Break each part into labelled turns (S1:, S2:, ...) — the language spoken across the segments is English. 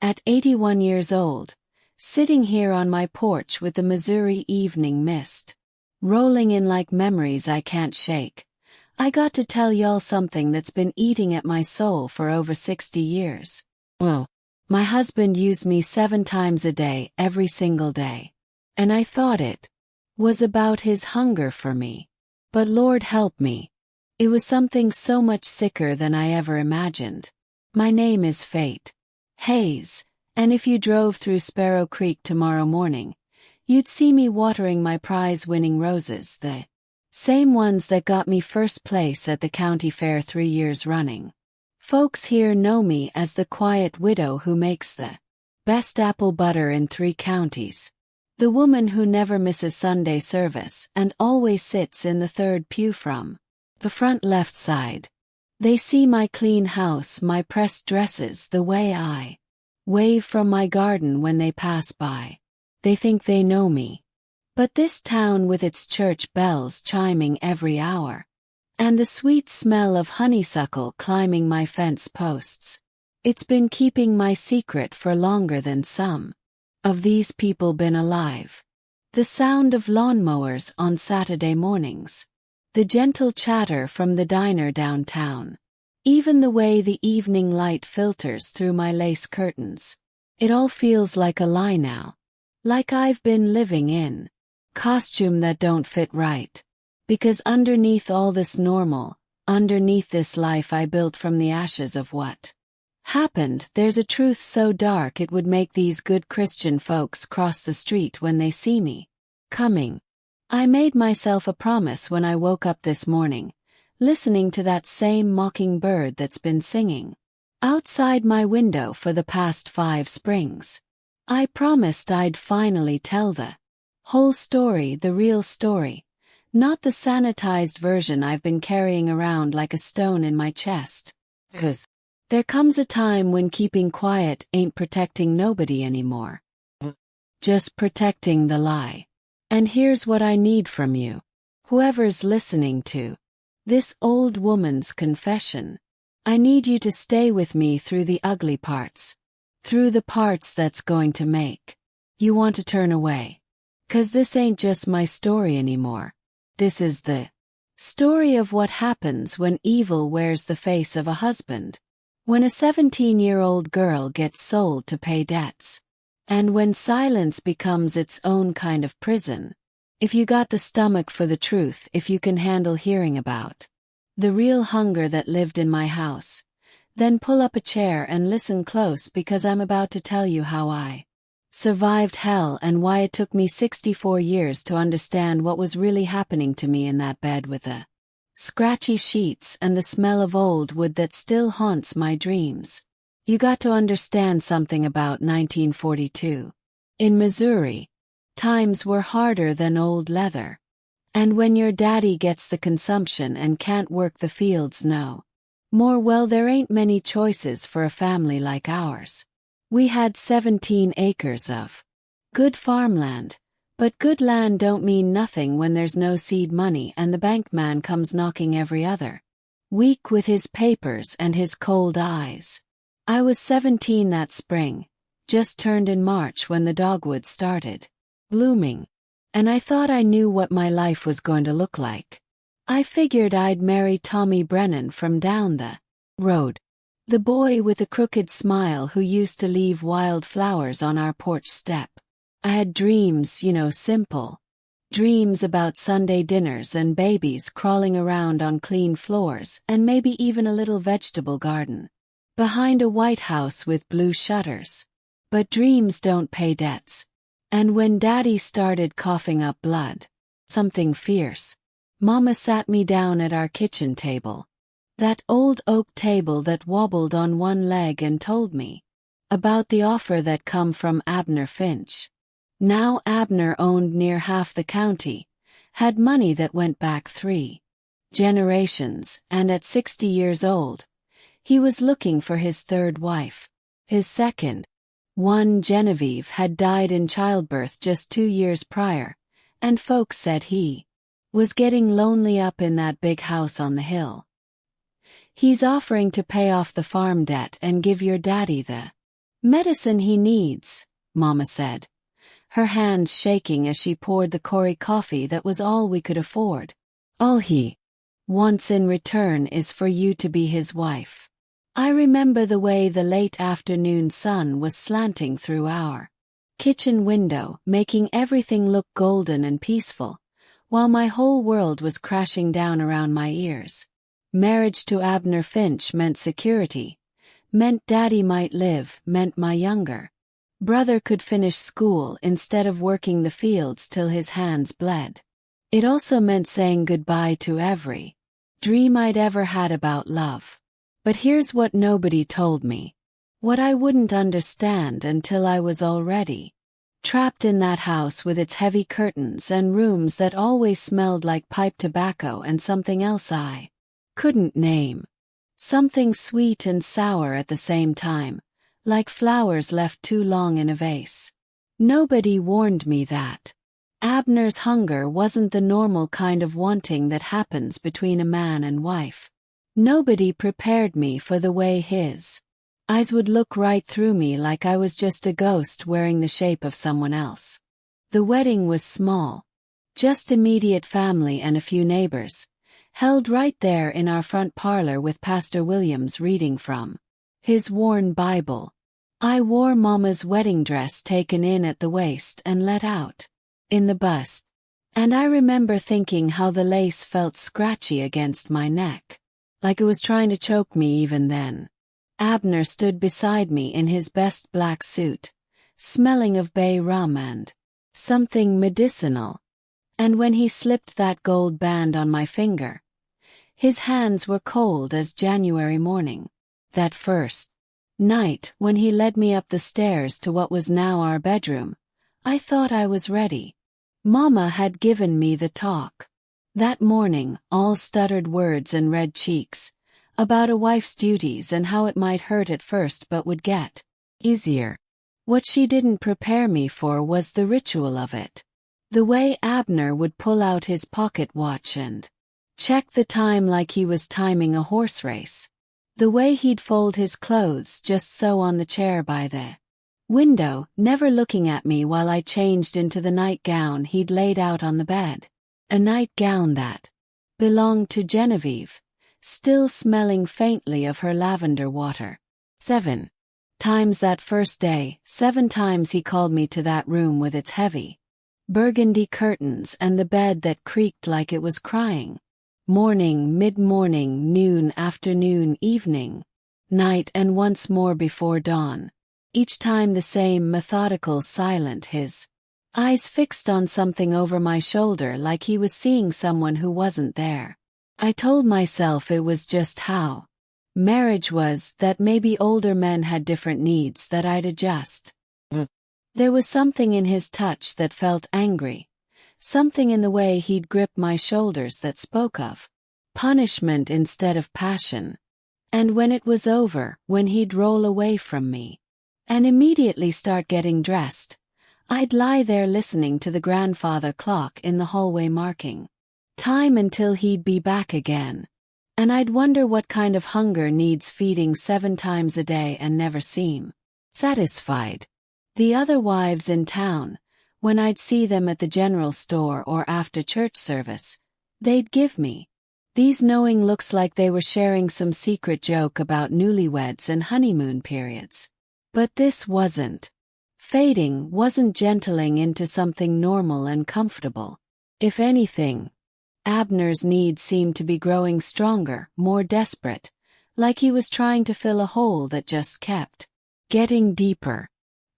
S1: At 81 years old, sitting here on my porch with the Missouri evening mist rolling in like memories I can't shake, I got to tell y'all something that's been eating at my soul for over 60 years. Well, my husband used me 7 times a day every single day. And I thought it was about his hunger for me. But Lord help me, it was something so much sicker than I ever imagined. My name is Fate Hayes, and if you drove through Sparrow Creek tomorrow morning, you'd see me watering my prize-winning roses, the same ones that got me first place at the county fair 3 years running. Folks here know me as the quiet widow who makes the best apple butter in 3 counties. The woman who never misses Sunday service and always sits in the 3rd pew from the front left side. They see my clean house, my pressed dresses, the way I wave from my garden when they pass by. They think they know me. But this town with its church bells chiming every hour, and the sweet smell of honeysuckle climbing my fence posts, it's been keeping my secret for longer than some of these people been alive. The sound of lawnmowers on Saturday mornings, the gentle chatter from the diner downtown, even the way the evening light filters through my lace curtains. It all feels like a lie now. Like I've been living in costume that don't fit right. Because underneath all this normal, underneath this life I built from the ashes of what happened, there's a truth so dark it would make these good Christian folks cross the street when they see me coming. I made myself a promise when I woke up this morning, listening to that same mocking bird that's been singing outside my window for the past 5 springs. I promised I'd finally tell the whole story, the real story, not the sanitized version I've been carrying around like a stone in my chest. 'Cause there comes a time when keeping quiet ain't protecting nobody anymore. Just protecting the lie. And here's what I need from you, whoever's listening to this old woman's confession. I need you to stay with me through the ugly parts. Through the parts that's going to make you want to turn away. 'Cause this ain't just my story anymore. This is the story of what happens when evil wears the face of a husband. When a 17-year-old girl gets sold to pay debts. And when silence becomes its own kind of prison. If you got the stomach for the truth, if you can handle hearing about the real hunger that lived in my house, then pull up a chair and listen close, because I'm about to tell you how I survived hell and why it took me 64 years to understand what was really happening to me in that bed with the scratchy sheets and the smell of old wood that still haunts my dreams. You got to understand something about 1942. In Missouri, times were harder than old leather. And when your daddy gets the consumption and can't work the fields no more, well, there ain't many choices for a family like ours. We had 17 acres of good farmland, but good land don't mean nothing when there's no seed money and the bank man comes knocking every other week with his papers and his cold eyes. I was 17 that spring, just turned in March when the dogwood started blooming, and I thought I knew what my life was going to look like. I figured I'd marry Tommy Brennan from down the road, the boy with the crooked smile who used to leave wild flowers on our porch step. I had dreams, simple dreams about Sunday dinners and babies crawling around on clean floors and maybe even a little vegetable garden behind a white house with blue shutters. But dreams don't pay debts. And when Daddy started coughing up blood, something fierce, Mama sat me down at our kitchen table, that old oak table that wobbled on one leg, and told me about the offer that come from Abner Finch. Now Abner owned near half the county, had money that went back 3 generations, and at 60 years old, he was looking for his 3rd wife. His second one, Genevieve, had died in childbirth just 2 years prior, and folks said he was getting lonely up in that big house on the hill. He's offering to pay off the farm debt and give your daddy the Medicine he needs, Mama said, her hands shaking as she poured the Corey coffee that was all we could afford. All he wants in return is for you to be his wife. I remember the way the late afternoon sun was slanting through our kitchen window, making everything look golden and peaceful, while my whole world was crashing down around my ears. Marriage to Abner Finch meant security, meant Daddy might live, meant my younger brother could finish school instead of working the fields till his hands bled. It also meant saying goodbye to every dream I'd ever had about love. But here's what nobody told me. What I wouldn't understand until I was already trapped in that house with its heavy curtains and rooms that always smelled like pipe tobacco and something else I couldn't name. Something sweet and sour at the same time, like flowers left too long in a vase. Nobody warned me that Abner's hunger wasn't the normal kind of wanting that happens between a man and wife. Nobody prepared me for the way his eyes would look right through me like I was just a ghost wearing the shape of someone else. The wedding was small. Just immediate family and a few neighbors, held right there in our front parlor with Pastor Williams reading from his worn Bible. I wore Mama's wedding dress taken in at the waist and let out in the bust, and I remember thinking how the lace felt scratchy against my neck, like it was trying to choke me even then. Abner stood beside me in his best black suit, smelling of bay rum and something medicinal, and when he slipped that gold band on my finger, his hands were cold as January morning. That first night when he led me up the stairs to what was now our bedroom, I thought I was ready. Mama had given me the talk that morning, all stuttered words and red cheeks, about a wife's duties and how it might hurt at first but would get easier. What she didn't prepare me for was the ritual of it. The way Abner would pull out his pocket watch and check the time like he was timing a horse race. The way he'd fold his clothes just so on the chair by the window, never looking at me while I changed into the nightgown he'd laid out on the bed. A nightgown that belonged to Genevieve, still smelling faintly of her lavender water. 7 times that first day, 7 times he called me to that room with its heavy burgundy curtains and the bed that creaked like it was crying. Morning, mid-morning, noon, afternoon, evening, night, and once more before dawn. Each time the same methodical, silent, his eyes fixed on something over my shoulder like he was seeing someone who wasn't there. I told myself it was just how marriage was, that maybe older men had different needs that I'd adjust. There was something in his touch that felt angry. Something in the way he'd grip my shoulders that spoke of punishment instead of passion. And when it was over, when he'd roll away from me and immediately start getting dressed, I'd lie there listening to the grandfather clock in the hallway marking time until he'd be back again. And I'd wonder what kind of hunger needs feeding 7 times a day and never seem satisfied. The other wives in town, when I'd see them at the general store or after church service, they'd give me these knowing looks like they were sharing some secret joke about newlyweds and honeymoon periods. But this wasn't fading, wasn't gentling into something normal and comfortable. If anything, Abner's need seemed to be growing stronger, more desperate, like he was trying to fill a hole that just kept getting deeper.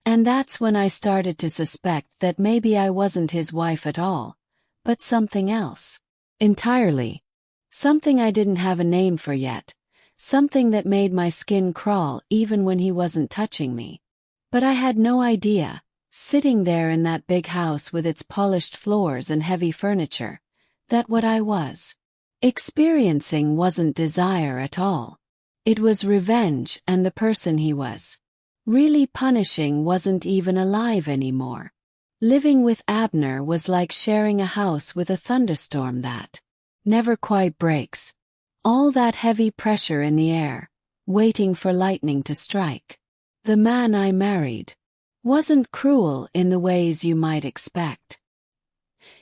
S1: And that's when I started to suspect that maybe I wasn't his wife at all, but something else. Entirely. Something I didn't have a name for yet. Something that made my skin crawl even when he wasn't touching me. But I had no idea, sitting there in that big house with its polished floors and heavy furniture, that what I was experiencing wasn't desire at all. It was revenge, and the person he was really punishing wasn't even alive anymore. Living with Abner was like sharing a house with a thunderstorm that never quite breaks. All that heavy pressure in the air, waiting for lightning to strike. The man I married wasn't cruel in the ways you might expect.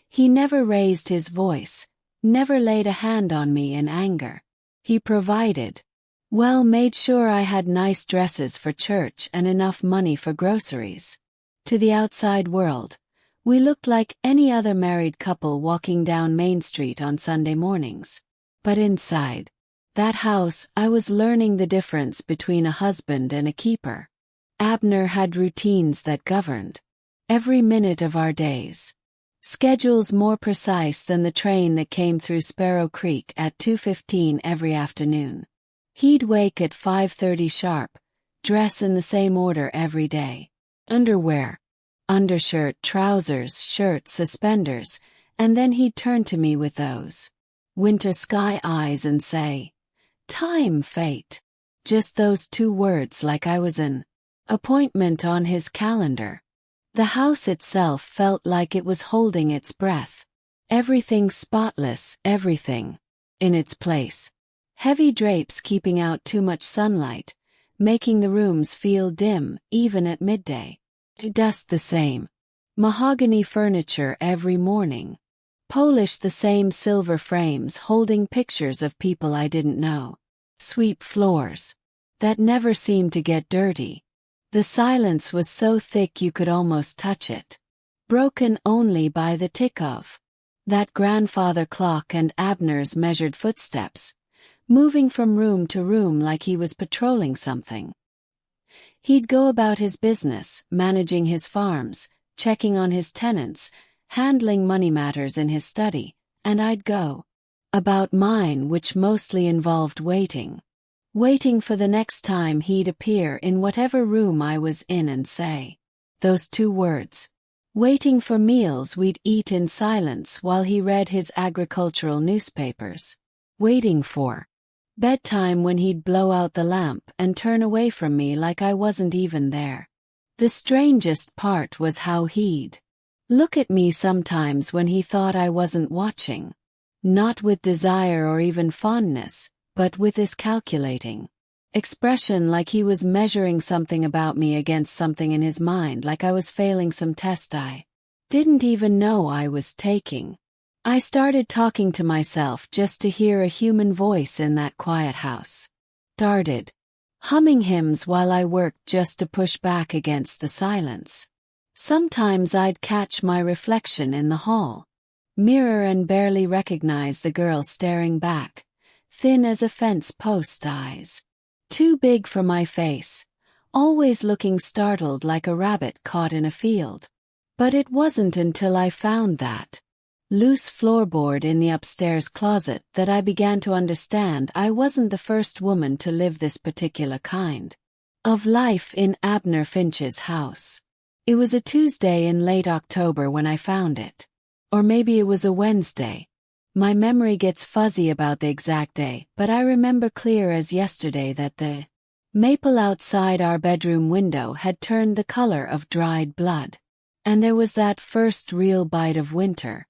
S1: He never raised his voice, never laid a hand on me in anger. He provided. Well, made sure I had nice dresses for church and enough money for groceries. To the outside world, we looked like any other married couple walking down Main Street on Sunday mornings. But inside that house, I was learning the difference between a husband and a keeper. Abner had routines that governed every minute of our days. Schedules more precise than the train that came through Sparrow Creek at 2:15 every afternoon. He'd wake at 5:30 sharp, dress in the same order every day. Underwear, undershirt, trousers, shirt, suspenders, and then he'd turn to me with those winter sky eyes and say, "Time, fate." Just those two words, like I was an appointment on his calendar. The house itself felt like it was holding its breath. Everything spotless, everything in its place. Heavy drapes keeping out too much sunlight, making the rooms feel dim even at midday. Dust the same mahogany furniture every morning. Polish the same silver frames holding pictures of people I didn't know. Sweep floors that never seemed to get dirty. The silence was so thick you could almost touch it, broken only by the tick of that grandfather clock and Abner's measured footsteps, moving from room to room like he was patrolling something. He'd go about his business, managing his farms, checking on his tenants, handling money matters in his study, and I'd go about mine, which mostly involved waiting for the next time he'd appear in whatever room I was in and say those two words. Waiting for meals we'd eat in silence while he read his agricultural newspapers. Waiting for bedtime when he'd blow out the lamp and turn away from me like I wasn't even there. The strangest part was how he'd look at me sometimes when he thought I wasn't watching. Not with desire or even fondness, but with this calculating expression, like he was measuring something about me against something in his mind, like I was failing some test I didn't even know I was taking. I started talking to myself just to hear a human voice in that quiet house. Started humming hymns while I worked just to push back against the silence. Sometimes I'd catch my reflection in the hall mirror and barely recognize the girl staring back, thin as a fence post, eyes too big for my face, always looking startled like a rabbit caught in a field. But it wasn't until I found that loose floorboard in the upstairs closet that I began to understand I wasn't the first woman to live this particular kind of life in Abner Finch's house. It was a Tuesday in late October when I found it. Or maybe it was a Wednesday. My memory gets fuzzy about the exact day, but I remember clear as yesterday that the maple outside our bedroom window had turned the color of dried blood. And there was that first real bite of winter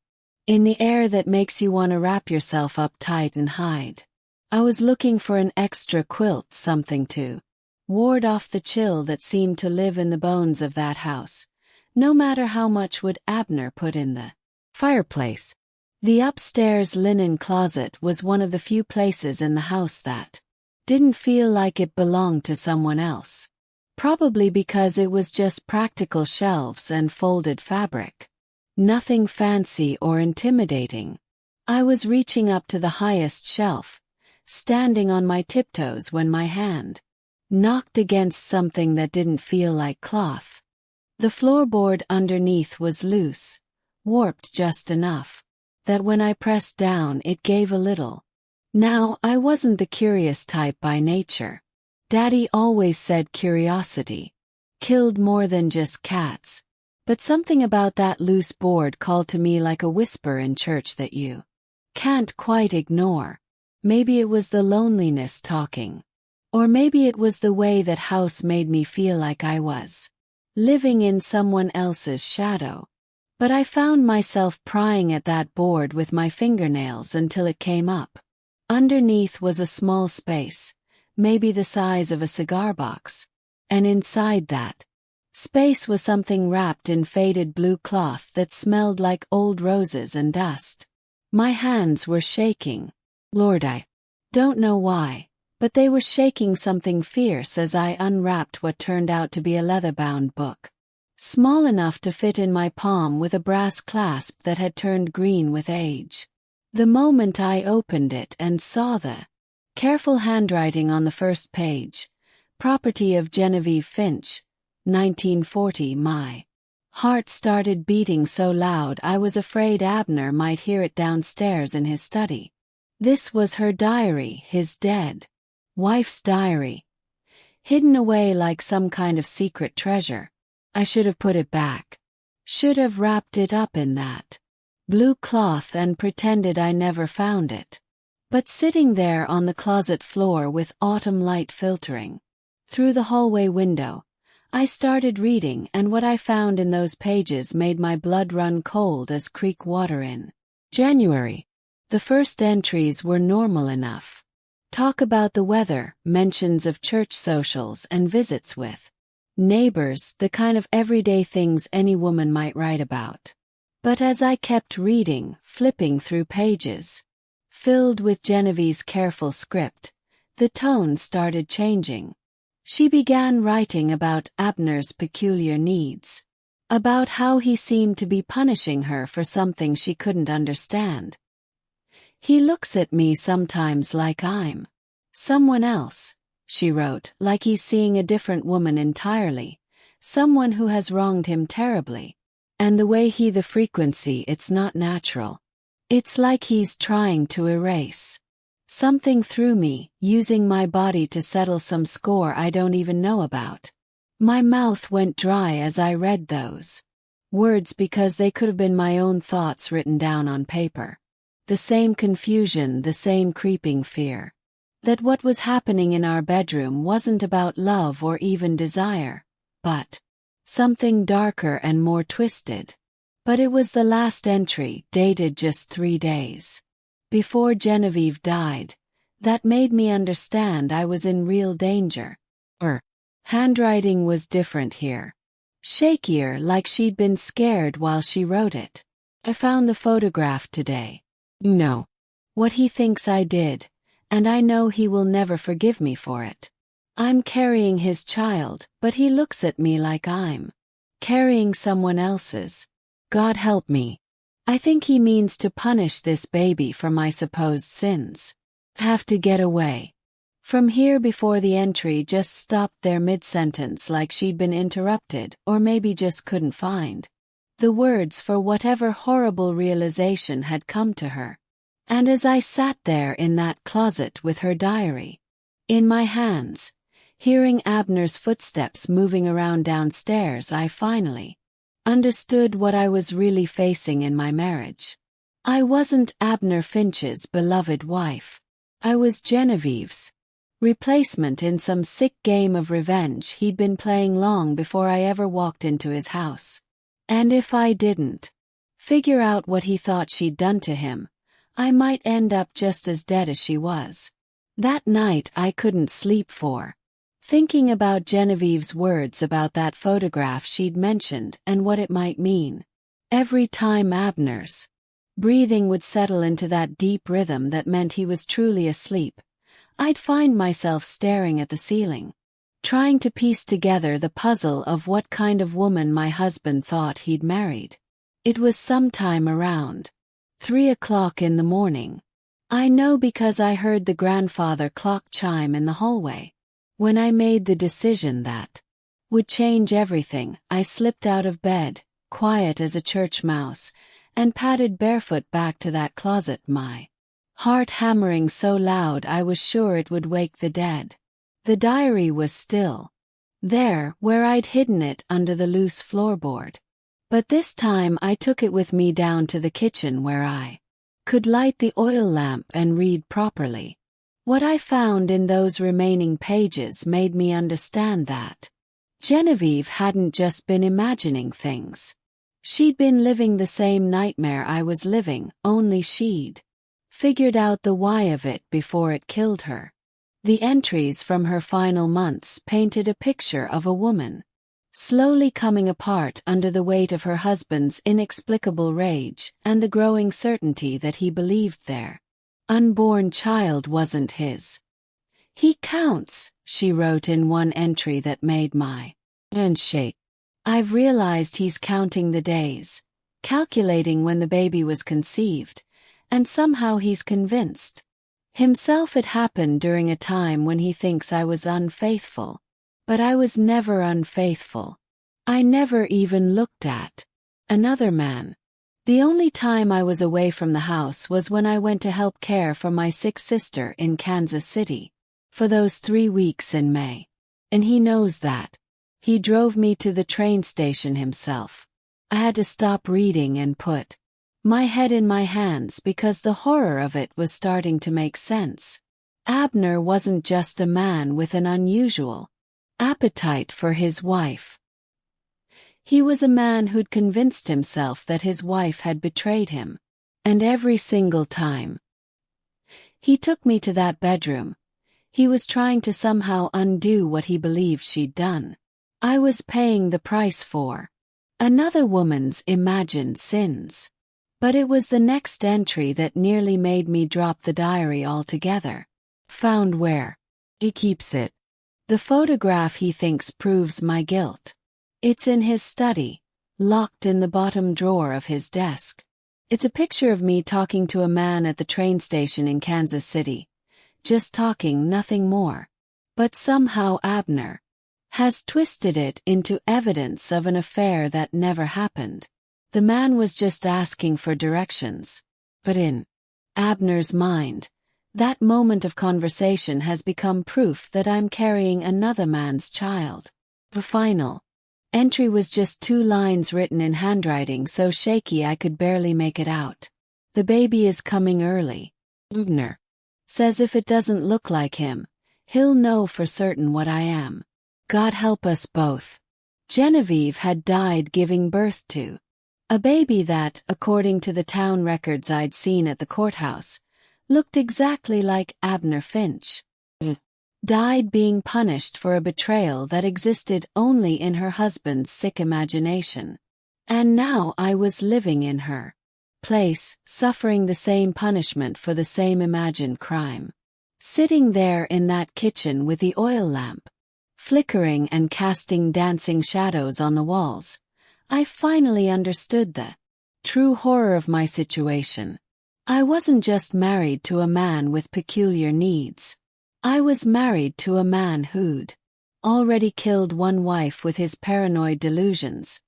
S1: in the air that makes you want to wrap yourself up tight and hide. I was looking for an extra quilt, something to ward off the chill that seemed to live in the bones of that house, no matter how much wood Abner put in the fireplace. The upstairs linen closet was one of the few places in the house that didn't feel like it belonged to someone else. Probably because it was just practical shelves and folded fabric. Nothing fancy or intimidating. I was reaching up to the highest shelf, standing on my tiptoes when my hand knocked against something that didn't feel like cloth. The floorboard underneath was loose, warped just enough that when I pressed down it gave a little. Now, I wasn't the curious type by nature. Daddy always said curiosity killed more than just cats. But something about that loose board called to me like a whisper in church that you can't quite ignore. Maybe it was the loneliness talking. Or maybe it was the way that house made me feel like I was living in someone else's shadow. But I found myself prying at that board with my fingernails until it came up. Underneath was a small space, maybe the size of a cigar box. And inside that space was something wrapped in faded blue cloth that smelled like old roses and dust. My hands were shaking. Lord, I don't know why, but they were shaking something fierce as I unwrapped what turned out to be a leather-bound book. Small enough to fit in my palm with a brass clasp that had turned green with age. The moment I opened it and saw the careful handwriting on the first page, property of Genevieve Finch, 1940, my heart started beating so loud I was afraid Abner might hear it downstairs in his study. This was her diary, his dead wife's diary, hidden away like some kind of secret treasure. I should have put it back. Should have wrapped it up in that blue cloth and pretended I never found it. But sitting there on the closet floor with autumn light filtering through the hallway window, I started reading, and what I found in those pages made my blood run cold as creek water in January. The first entries were normal enough. Talk about the weather, mentions of church socials and visits with neighbors, the kind of everyday things any woman might write about. But as I kept reading, flipping through pages filled with Genevieve's careful script, the tone started changing. She began writing about Abner's peculiar needs, about how he seemed to be punishing her for something she couldn't understand. He looks at me sometimes like I'm someone else, she wrote, like he's seeing a different woman entirely, someone who has wronged him terribly. And the way the frequency, it's not natural. It's like he's trying to erase something through me, using my body to settle some score I don't even know about. My mouth went dry as I read those words because they could have been my own thoughts written down on paper. The same confusion, the same creeping fear. That what was happening in our bedroom wasn't about love or even desire, but something darker and more twisted. But it was the last entry, dated just 3 days before Genevieve died, that made me understand I was in real danger. Her handwriting was different here. Shakier, like she'd been scared while she wrote it. I found the photograph today. No. What he thinks I did, and I know he will never forgive me for it. I'm carrying his child, but he looks at me like I'm carrying someone else's. God help me. I think he means to punish this baby for my supposed sins. Have to get away from here before the entry just stopped there mid-sentence like she'd been interrupted or maybe just couldn't find the words for whatever horrible realization had come to her. And as I sat there in that closet with her diary in my hands, hearing Abner's footsteps moving around downstairs, I finally understood what I was really facing in my marriage. I wasn't Abner Finch's beloved wife. I was Genevieve's replacement in some sick game of revenge he'd been playing long before I ever walked into his house. And if I didn't figure out what he thought she'd done to him, I might end up just as dead as she was. That night I couldn't sleep thinking about Genevieve's words about that photograph she'd mentioned and what it might mean. Every time Abner's breathing would settle into that deep rhythm that meant he was truly asleep, I'd find myself staring at the ceiling, trying to piece together the puzzle of what kind of woman my husband thought he'd married. It was sometime around 3 o'clock in the morning. I know because I heard the grandfather clock chime in the hallway. When I made the decision that would change everything, I slipped out of bed, quiet as a church mouse, and padded barefoot back to that closet, my heart hammering so loud I was sure it would wake the dead. The diary was still there, where I'd hidden it under the loose floorboard. But this time I took it with me down to the kitchen where I could light the oil lamp and read properly. What I found in those remaining pages made me understand that Genevieve hadn't just been imagining things. She'd been living the same nightmare I was living, only she'd figured out the why of it before it killed her. The entries from her final months painted a picture of a woman slowly coming apart under the weight of her husband's inexplicable rage and the growing certainty that he believed their unborn child wasn't his. "He counts," she wrote in one entry that made my hand shake. "I've realized he's counting the days, calculating when the baby was conceived, and somehow he's convinced himself it happened during a time when he thinks I was unfaithful. But I was never unfaithful. I never even looked at another man. The only time I was away from the house was when I went to help care for my sick sister in Kansas City for those 3 weeks in May. And he knows that. He drove me to the train station himself. I had to stop reading and put my head in my hands because the horror of it was starting to make sense. Abner wasn't just a man with an unusual appetite for his wife. He was a man who'd convinced himself that his wife had betrayed him. And every single time he took me to that bedroom, he was trying to somehow undo what he believed she'd done. I was paying the price for another woman's imagined sins. But it was the next entry that nearly made me drop the diary altogether. Found where he keeps it. The photograph he thinks proves my guilt. It's in his study, locked in the bottom drawer of his desk. It's a picture of me talking to a man at the train station in Kansas City. Just talking, nothing more. But somehow Abner has twisted it into evidence of an affair that never happened. The man was just asking for directions. But in Abner's mind, that moment of conversation has become proof that I'm carrying another man's child. The final entry was just 2 lines written in handwriting so shaky I could barely make it out. "The baby is coming early. Abner says if it doesn't look like him, he'll know for certain what I am. God help us both." Genevieve had died giving birth to a baby that, according to the town records I'd seen at the courthouse, looked exactly like Abner Finch. Died being punished for a betrayal that existed only in her husband's sick imagination. And now I was living in her place, suffering the same punishment for the same imagined crime. Sitting there in that kitchen with the oil lamp flickering and casting dancing shadows on the walls, I finally understood the true horror of my situation. I wasn't just married to a man with peculiar needs. I was married to a man who'd already killed one wife with his paranoid delusions,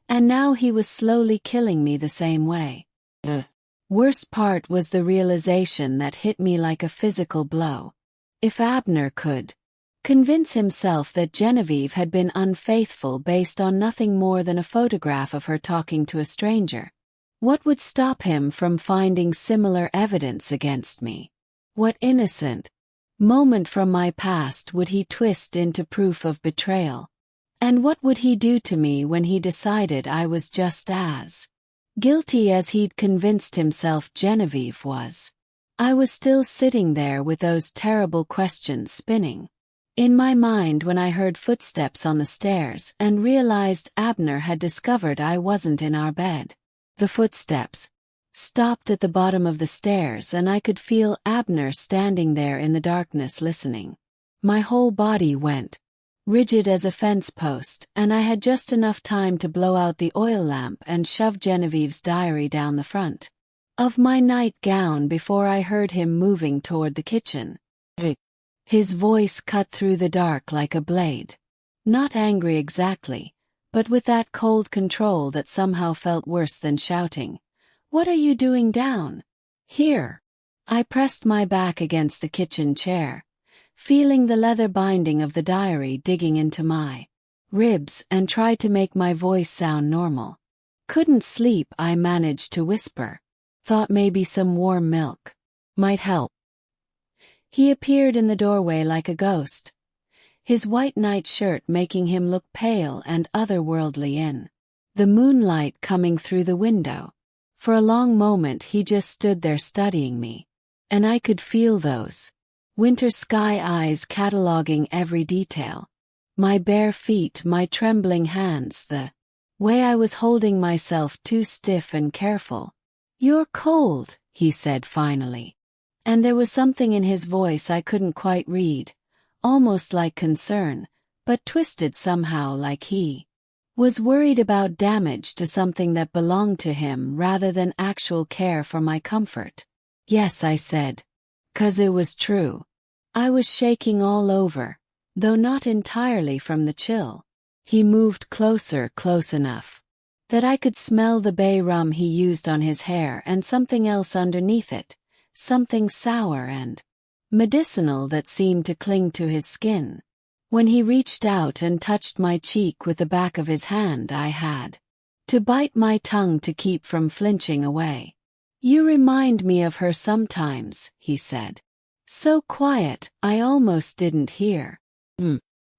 S1: and now he was slowly killing me the same way. The worst part was the realization that hit me like a physical blow. If Abner could convince himself that Genevieve had been unfaithful based on nothing more than a photograph of her talking to a stranger, what would stop him from finding similar evidence against me? What innocent moment from my past would he twist into proof of betrayal? And what would he do to me when he decided I was just as guilty as he'd convinced himself Genevieve was? I was still sitting there with those terrible questions spinning in my mind when I heard footsteps on the stairs and realized Abner had discovered I wasn't in our bed. The footsteps stopped at the bottom of the stairs and I could feel Abner standing there in the darkness listening. My whole body went rigid as a fence post, and I had just enough time to blow out the oil lamp and shove Genevieve's diary down the front of my nightgown before I heard him moving toward the kitchen. His voice cut through the dark like a blade. Not angry exactly, but with that cold control that somehow felt worse than shouting. "What are you doing down here?" I pressed my back against the kitchen chair, feeling the leather binding of the diary digging into my ribs, and tried to make my voice sound normal. "Couldn't sleep," I managed to whisper. "Thought maybe some warm milk might help." He appeared in the doorway like a ghost, his white night shirt making him look pale and otherworldly in the moonlight coming through the window. For a long moment he just stood there studying me, and I could feel those Winter sky eyes cataloging every detail. My bare feet, my trembling hands, the way I was holding myself too stiff and careful. "You're cold," he said finally. And there was something in his voice I couldn't quite read, almost like concern, but twisted somehow like he was worried about damage to something that belonged to him rather than actual care for my comfort. "Yes," I said. 'Cause it was true. I was shaking all over, though not entirely from the chill. He moved closer, close enough that I could smell the bay rum he used on his hair and something else underneath it, something sour and medicinal that seemed to cling to his skin. When he reached out and touched my cheek with the back of his hand, I had to bite my tongue to keep from flinching away. "You remind me of her sometimes," he said. "So quiet, I almost didn't hear.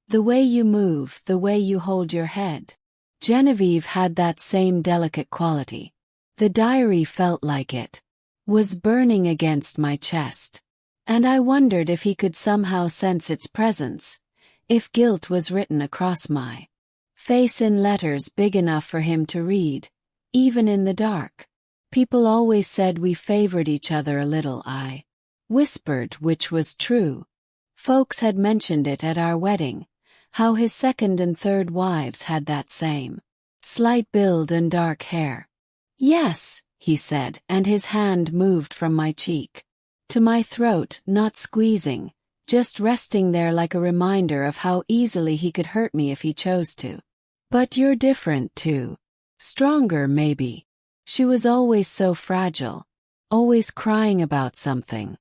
S1: The way you move, the way you hold your head." Genevieve had that same delicate quality. The diary felt like it was burning against my chest. And I wondered if he could somehow sense its presence, if guilt was written across my face in letters big enough for him to read, even in the dark. "People always said we favored each other a little," I whispered, which was true. Folks had mentioned it at our wedding, how his second and third wives had that same slight build and dark hair. "Yes," he said, and his hand moved from my cheek to my throat, not squeezing, just resting there like a reminder of how easily he could hurt me if he chose to. "But you're different too. Stronger, maybe." She was always so fragile, always crying about something.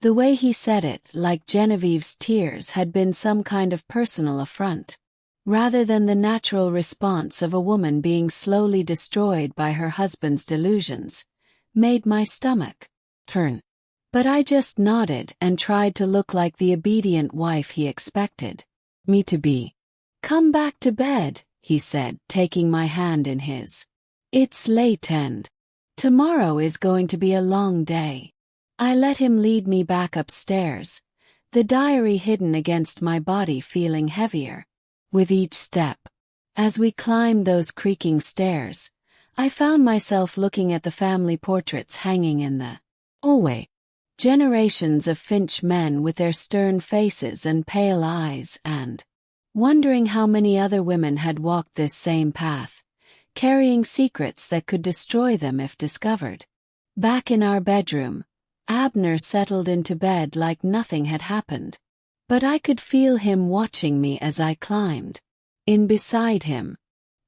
S1: The way he said it, like Genevieve's tears, had been some kind of personal affront, rather than the natural response of a woman being slowly destroyed by her husband's delusions, made my stomach turn. But I just nodded and tried to look like the obedient wife he expected me to be. "Come back to bed," he said, taking my hand in his. "It's late and tomorrow is going to be a long day." I let him lead me back upstairs, the diary hidden against my body feeling heavier with each step. As we climbed those creaking stairs, I found myself looking at the family portraits hanging in the hallway. Generations of Finch men with their stern faces and pale eyes, and wondering how many other women had walked this same path, carrying secrets that could destroy them if discovered. Back in our bedroom, Abner settled into bed like nothing had happened. But I could feel him watching me as I climbed in beside him.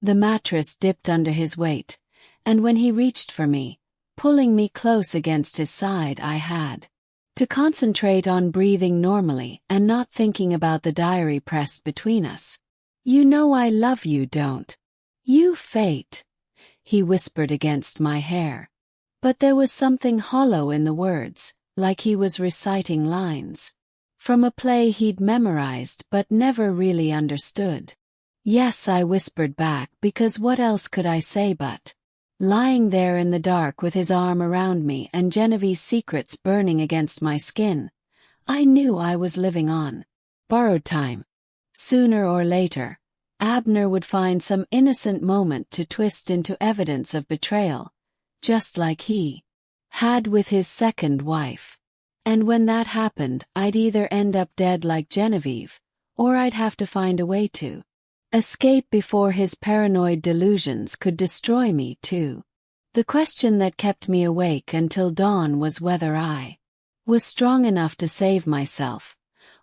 S1: The mattress dipped under his weight, and when he reached for me, pulling me close against his side, I had to concentrate on breathing normally and not thinking about the diary pressed between us. "You know I love you, don't you, Fate?" he whispered against my hair. But there was something hollow in the words, like he was reciting lines from a play he'd memorized but never really understood. "Yes," I whispered back, because what else could I say but lying there in the dark with his arm around me and Genevieve's secrets burning against my skin, I knew I was living on borrowed time. Sooner or later, Abner would find some innocent moment to twist into evidence of betrayal, just like he had with his second wife. And when that happened, I'd either end up dead like Genevieve, or I'd have to find a way to escape before his paranoid delusions could destroy me too. The question that kept me awake until dawn was whether I was strong enough to save myself,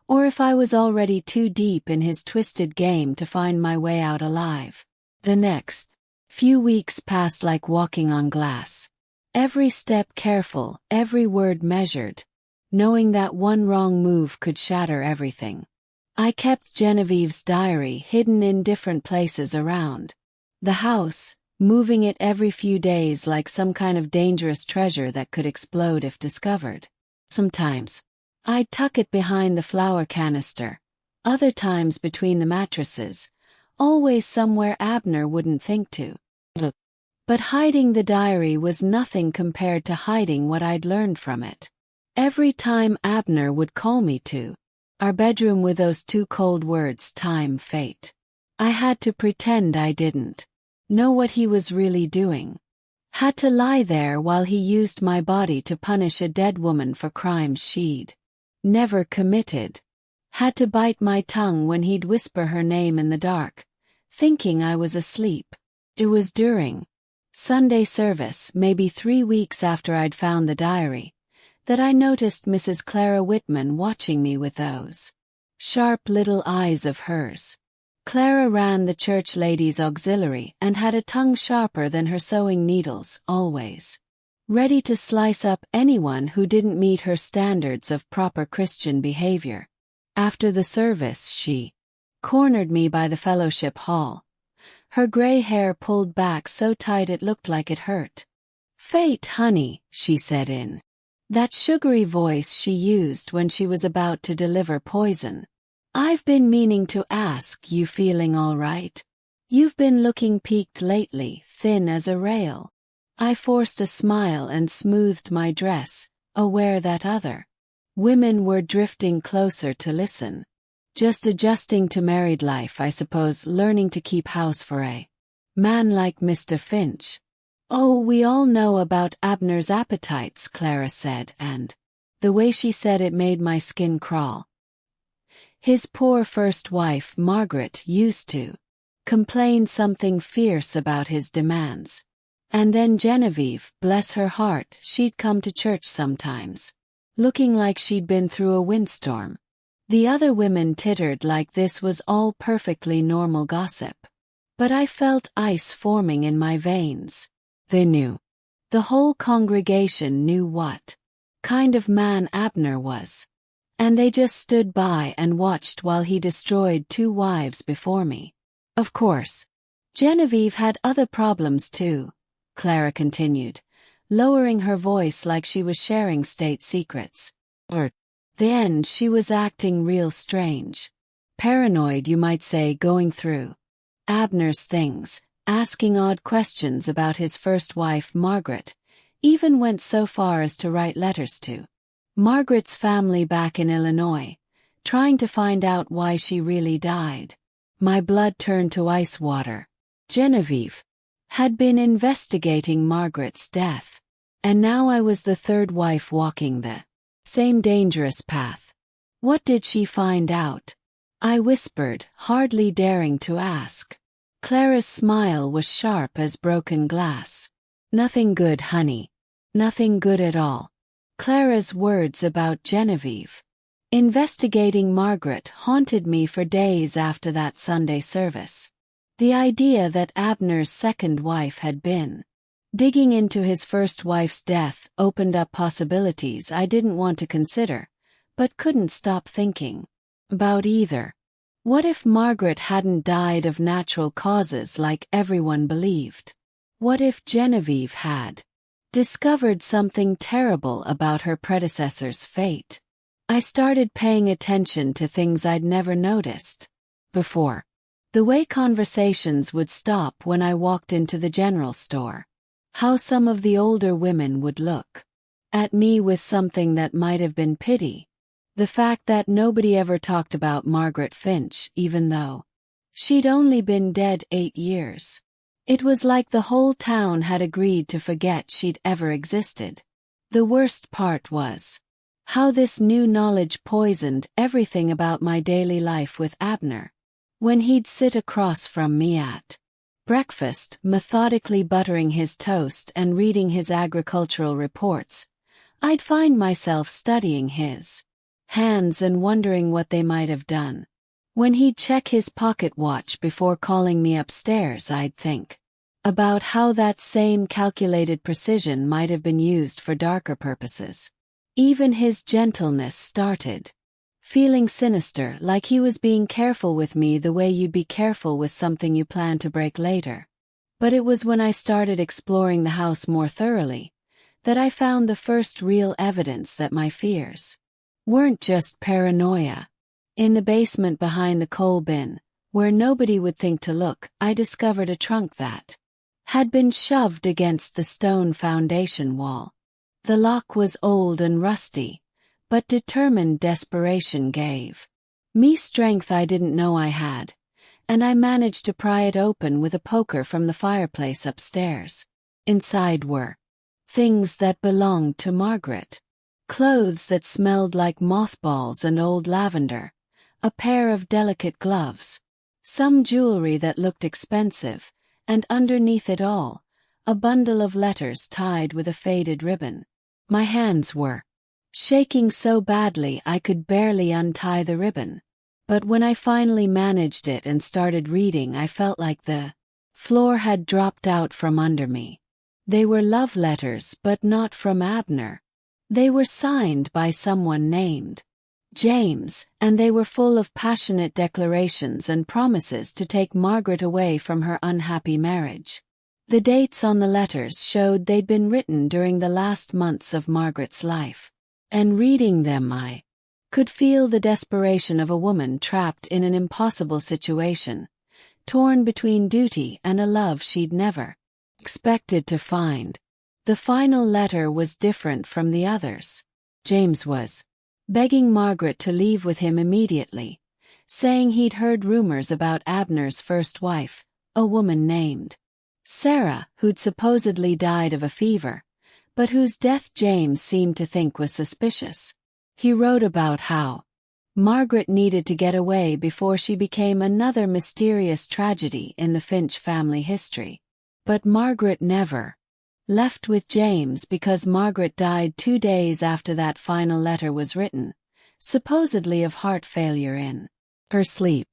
S1: or if I was already too deep in his twisted game to find my way out alive. The next few weeks passed like walking on glass. Every step careful, every word measured, knowing that one wrong move could shatter everything. I kept Genevieve's diary hidden in different places around the house, moving it every few days like some kind of dangerous treasure that could explode if discovered. Sometimes I'd tuck it behind the flour canister, other times between the mattresses, always somewhere Abner wouldn't think to look. But hiding the diary was nothing compared to hiding what I'd learned from it. Every time Abner would call me to our bedroom with those two cold words, time, fate, I had to pretend I didn't know what he was really doing. Had to lie there while he used my body to punish a dead woman for crimes she'd never committed. Had to bite my tongue when he'd whisper her name in the dark, thinking I was asleep. It was during Sunday service, maybe 3 weeks after I'd found the diary, that I noticed Mrs. Clara Whitman watching me with those sharp little eyes of hers. Clara ran the church ladies' auxiliary and had a tongue sharper than her sewing needles, always ready to slice up anyone who didn't meet her standards of proper Christian behavior. After the service, she cornered me by the fellowship hall, her gray hair pulled back so tight it looked like it hurt. "Fate, honey," she said in that sugary voice she used when she was about to deliver poison. "I've been meaning to ask, you feeling all right? You've been looking peaked lately, thin as a rail." I forced a smile and smoothed my dress, aware that other women were drifting closer to listen. Just adjusting to married life, I suppose, learning to keep house for a man like Mr. Finch. "Oh, we all know about Abner's appetites," Clara said, and the way she said it made my skin crawl. His poor first wife, Margaret, used to complain something fierce about his demands. And then Genevieve, bless her heart, she'd come to church sometimes, looking like she'd been through a windstorm. The other women tittered like this was all perfectly normal gossip. But I felt ice forming in my veins. They knew. The whole congregation knew what kind of man Abner was. And they just stood by and watched while he destroyed 2 wives before me. Of course, Genevieve had other problems too, Clara continued, lowering her voice like she was sharing state secrets. At the end, she was acting real strange. Paranoid, you might say, going through Abner's things, asking odd questions about his first wife, Margaret, even went so far as to write letters to Margaret's family back in Illinois, trying to find out why she really died. My blood turned to ice water. Genevieve had been investigating Margaret's death, and now I was the third wife walking the same dangerous path. What did she find out? I whispered, hardly daring to ask. Clara's smile was sharp as broken glass. "Nothing good, honey. Nothing good at all." Clara's words about Genevieve investigating Margaret haunted me for days after that Sunday service. The idea that Abner's second wife had been digging into his first wife's death opened up possibilities I didn't want to consider, but couldn't stop thinking about either. What if Margaret hadn't died of natural causes like everyone believed? What if Genevieve had discovered something terrible about her predecessor's fate? I started paying attention to things I'd never noticed before. The way conversations would stop when I walked into the general store. How some of the older women would look at me with something that might have been pity. The fact that nobody ever talked about Margaret Finch, even though she'd only been dead 8 years. It was like the whole town had agreed to forget she'd ever existed. The worst part was how this new knowledge poisoned everything about my daily life with Abner. When he'd sit across from me at breakfast, methodically buttering his toast and reading his agricultural reports, I'd find myself studying his hands and wondering what they might have done. When he'd check his pocket watch before calling me upstairs, I'd think about how that same calculated precision might have been used for darker purposes. Even his gentleness started feeling sinister, like he was being careful with me the way you'd be careful with something you plan to break later. But it was when I started exploring the house more thoroughly that I found the first real evidence that my fears weren't just paranoia. In the basement behind the coal bin, where nobody would think to look, I discovered a trunk that had been shoved against the stone foundation wall. The lock was old and rusty, but determined desperation gave me strength I didn't know I had, and I managed to pry it open with a poker from the fireplace upstairs. Inside were things that belonged to Margaret. Clothes that smelled like mothballs and old lavender, a pair of delicate gloves, some jewelry that looked expensive, and underneath it all, a bundle of letters tied with a faded ribbon. My hands were shaking so badly I could barely untie the ribbon. But when I finally managed it and started reading, I felt like the floor had dropped out from under me. They were love letters, but not from Abner. They were signed by someone named James, and they were full of passionate declarations and promises to take Margaret away from her unhappy marriage. The dates on the letters showed they'd been written during the last months of Margaret's life. And reading them, I could feel the desperation of a woman trapped in an impossible situation, torn between duty and a love she'd never expected to find. The final letter was different from the others. James was begging Margaret to leave with him immediately, saying he'd heard rumors about Abner's first wife, a woman named Sarah, who'd supposedly died of a fever, but whose death James seemed to think was suspicious. He wrote about how Margaret needed to get away before she became another mysterious tragedy in the Finch family history. But Margaret never left with James because Margaret died 2 days after that final letter was written, supposedly of heart failure in her sleep.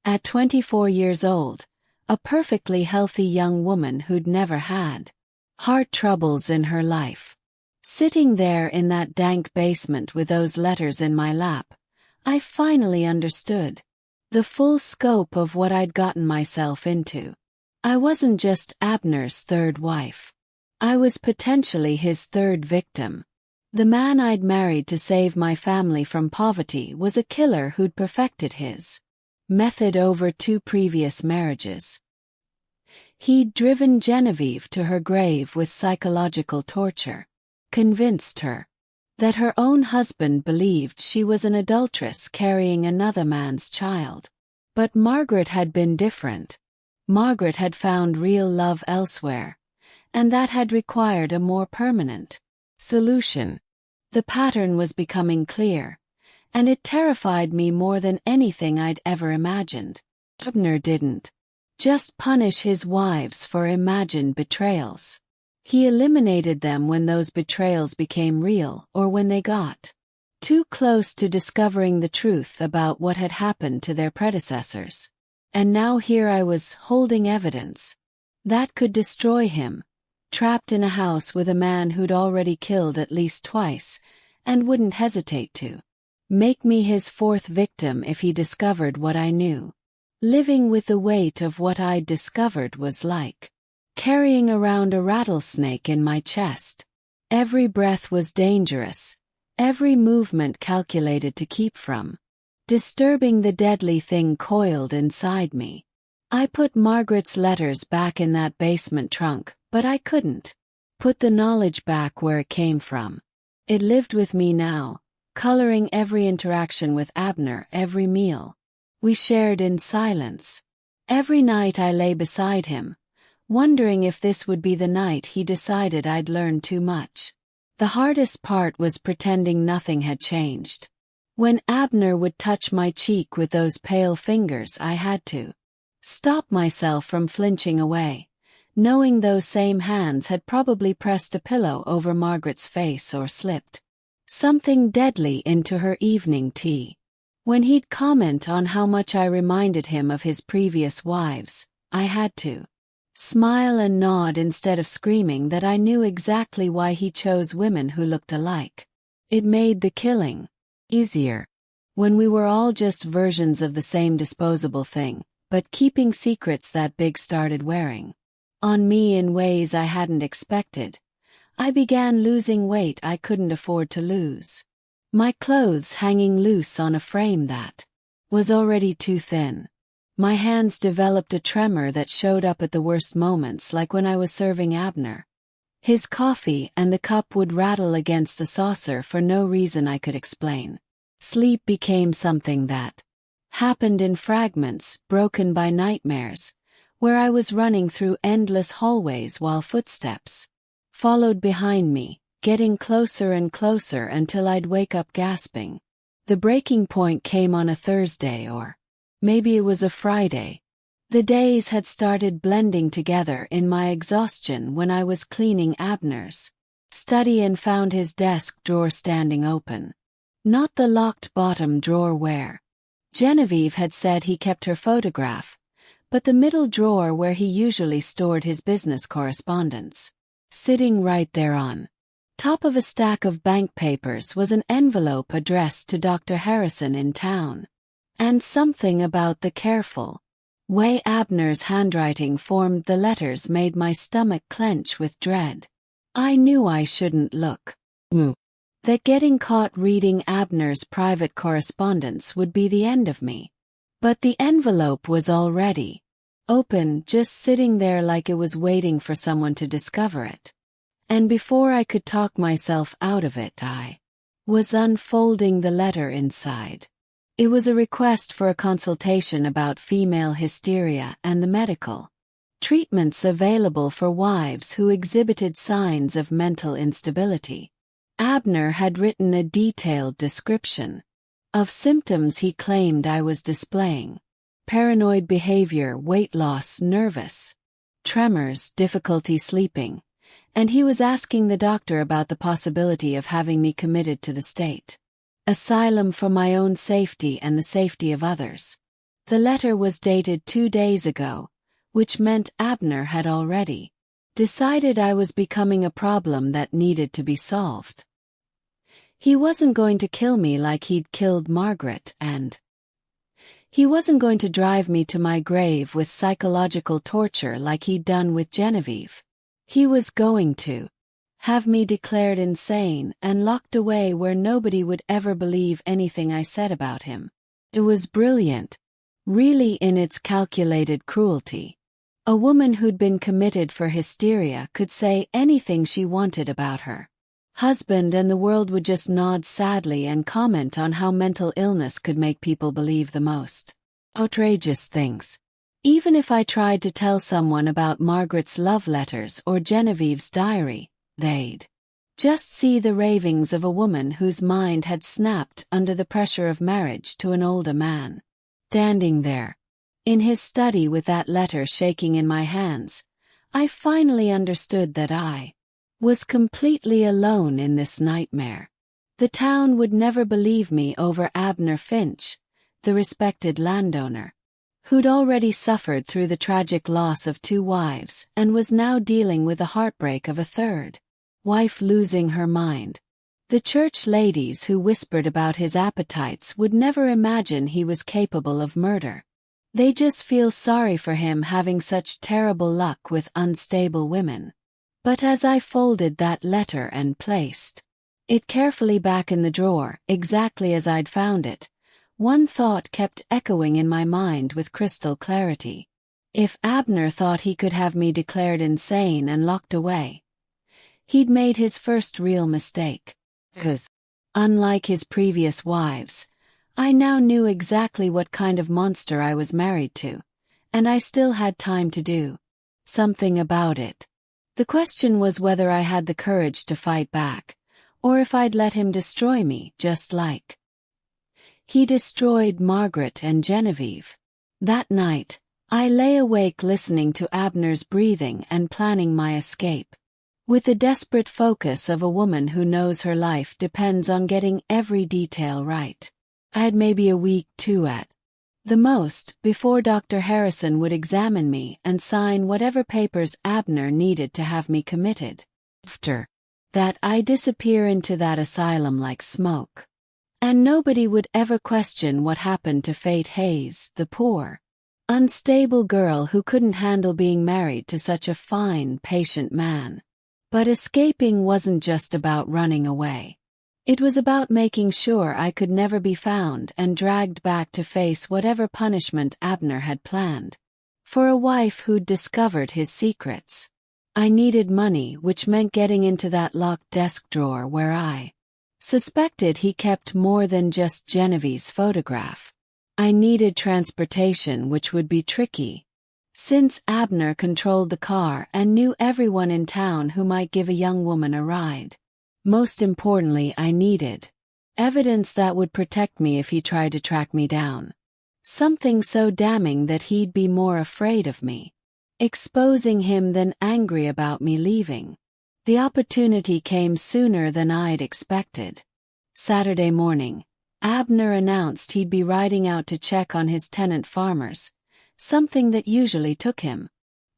S1: At 24 years old, a perfectly healthy young woman who'd never had heart troubles in her life. Sitting there in that dank basement with those letters in my lap, I finally understood the full scope of what I'd gotten myself into. I wasn't just Abner's third wife. I was potentially his third victim. The man I'd married to save my family from poverty was a killer who'd perfected his method over 2 previous marriages. He'd driven Genevieve to her grave with psychological torture, convinced her that her own husband believed she was an adulteress carrying another man's child. But Margaret had been different. Margaret had found real love elsewhere, and that had required a more permanent solution. The pattern was becoming clear, and it terrified me more than anything I'd ever imagined. Abner didn't just punish his wives for imagined betrayals. He eliminated them when those betrayals became real or when they got too close to discovering the truth about what had happened to their predecessors. And now here I was holding evidence that could destroy him, trapped in a house with a man who'd already killed at least twice and wouldn't hesitate to make me his 4th victim if he discovered what I knew. Living with the weight of what I'd discovered was like carrying around a rattlesnake in my chest. Every breath was dangerous, every movement calculated to keep from disturbing the deadly thing coiled inside me. I put Margaret's letters back in that basement trunk, but I couldn't put the knowledge back where it came from. It lived with me now, coloring every interaction with Abner, every meal we shared in silence. Every night I lay beside him, wondering if this would be the night he decided I'd learned too much. The hardest part was pretending nothing had changed. When Abner would touch my cheek with those pale fingers, I had to stop myself from flinching away, knowing those same hands had probably pressed a pillow over Margaret's face or slipped something deadly into her evening tea. When he'd comment on how much I reminded him of his previous wives, I had to smile and nod instead of screaming that I knew exactly why he chose women who looked alike. It made the killing easier. When we were all just versions of the same disposable thing, but keeping secrets that big started wearing on me in ways I hadn't expected, I began losing weight I couldn't afford to lose. My clothes hanging loose on a frame that was already too thin. My hands developed a tremor that showed up at the worst moments, like when I was serving Abner His coffee and the cup would rattle against the saucer for no reason I could explain. Sleep became something that happened in fragments, broken by nightmares, where I was running through endless hallways while footsteps followed behind me, getting closer and closer until I'd wake up gasping. The breaking point came on a Thursday, or maybe it was a Friday. The days had started blending together in my exhaustion when I was cleaning Abner's study and found his desk drawer standing open. Not the locked bottom drawer where Genevieve had said he kept her photograph, but the middle drawer where he usually stored his business correspondence. Sitting right there on top of a stack of bank papers was an envelope addressed to Dr. Harrison in town. And something about the careful way Abner's handwriting formed the letters made my stomach clench with dread. I knew I shouldn't look. That getting caught reading Abner's private correspondence would be the end of me. But the envelope was already open, just sitting there like it was waiting for someone to discover it. And before I could talk myself out of it, I was unfolding the letter inside. It was a request for a consultation about female hysteria and the medical treatments available for wives who exhibited signs of mental instability. Abner had written a detailed description of symptoms he claimed I was displaying: paranoid behavior, weight loss, nervous tremors, difficulty sleeping, and he was asking the doctor about the possibility of having me committed to the state asylum for my own safety and the safety of others. The letter was dated 2 days ago, which meant Abner had already decided I was becoming a problem that needed to be solved. He wasn't going to kill me like he'd killed Margaret, and he wasn't going to drive me to my grave with psychological torture like he'd done with Genevieve. He was going to have me declared insane and locked away where nobody would ever believe anything I said about him. It was brilliant, really, in its calculated cruelty. A woman who'd been committed for hysteria could say anything she wanted about her husband, and the world would just nod sadly and comment on how mental illness could make people believe the most outrageous things. Even if I tried to tell someone about Margaret's love letters or Genevieve's diary, they'd just see the ravings of a woman whose mind had snapped under the pressure of marriage to an older man. Standing there in his study with that letter shaking in my hands, I finally understood that I was completely alone in this nightmare. The town would never believe me over Abner Finch, the respected landowner, who'd already suffered through the tragic loss of 2 wives and was now dealing with the heartbreak of a 3rd wife losing her mind. The church ladies who whispered about his appetites would never imagine he was capable of murder. They just feel sorry for him having such terrible luck with unstable women. But as I folded that letter and placed it carefully back in the drawer, exactly as I'd found it, one thought kept echoing in my mind with crystal clarity. If Abner thought he could have me declared insane and locked away, he'd made his first real mistake. 'Cause, unlike his previous wives, I now knew exactly what kind of monster I was married to, and I still had time to do something about it. The question was whether I had the courage to fight back, or if I'd let him destroy me just like he destroyed Margaret and Genevieve. That night, I lay awake listening to Abner's breathing and planning my escape, with the desperate focus of a woman who knows her life depends on getting every detail right. I had maybe a week, 2 at the most, before Dr. Harrison would examine me and sign whatever papers Abner needed to have me committed. After that, I disappear into that asylum like smoke. And nobody would ever question what happened to Fate Hayes, the poor, unstable girl who couldn't handle being married to such a fine, patient man. But escaping wasn't just about running away. It was about making sure I could never be found and dragged back to face whatever punishment Abner had planned for a wife who'd discovered his secrets. I needed money, which meant getting into that locked desk drawer where I suspected he kept more than just Genevieve's photograph. I needed transportation, which would be tricky, since Abner controlled the car and knew everyone in town who might give a young woman a ride. Most importantly, I needed evidence that would protect me if he tried to track me down. Something so damning that he'd be more afraid of me exposing him than angry about me leaving. The opportunity came sooner than I'd expected. Saturday morning, Abner announced he'd be riding out to check on his tenant farmers, something that usually took him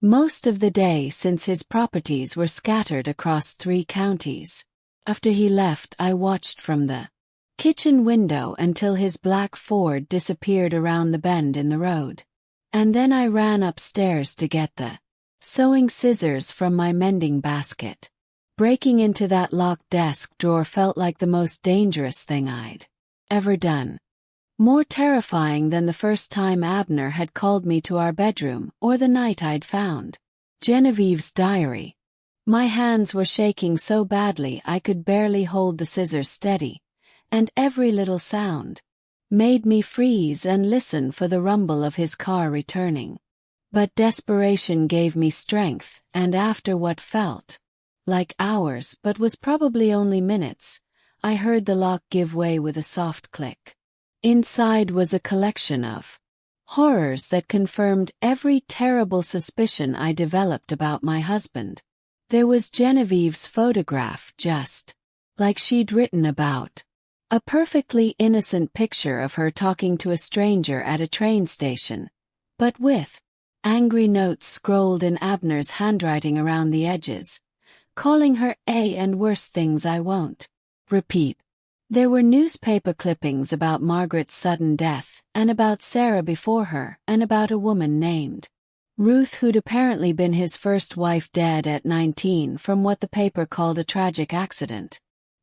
S1: most of the day since his properties were scattered across 3 counties. After he left, I watched from the kitchen window until his black Ford disappeared around the bend in the road. And then I ran upstairs to get the sewing scissors from my mending basket. Breaking into that locked desk drawer felt like the most dangerous thing I'd ever done. More terrifying than the first time Abner had called me to our bedroom or the night I'd found Genevieve's diary. My hands were shaking so badly I could barely hold the scissors steady, and every little sound made me freeze and listen for the rumble of his car returning. But desperation gave me strength, and after what felt like hours but was probably only minutes, I heard the lock give way with a soft click. Inside was a collection of horrors that confirmed every terrible suspicion I developed about my husband. There was Genevieve's photograph, just like she'd written about. A perfectly innocent picture of her talking to a stranger at a train station, but with angry notes scrolled in Abner's handwriting around the edges, calling her A and worse things I won't repeat. There were newspaper clippings about Margaret's sudden death, and about Sarah before her, and about a woman named Ruth who'd apparently been his first wife, dead at 19 from what the paper called a tragic accident.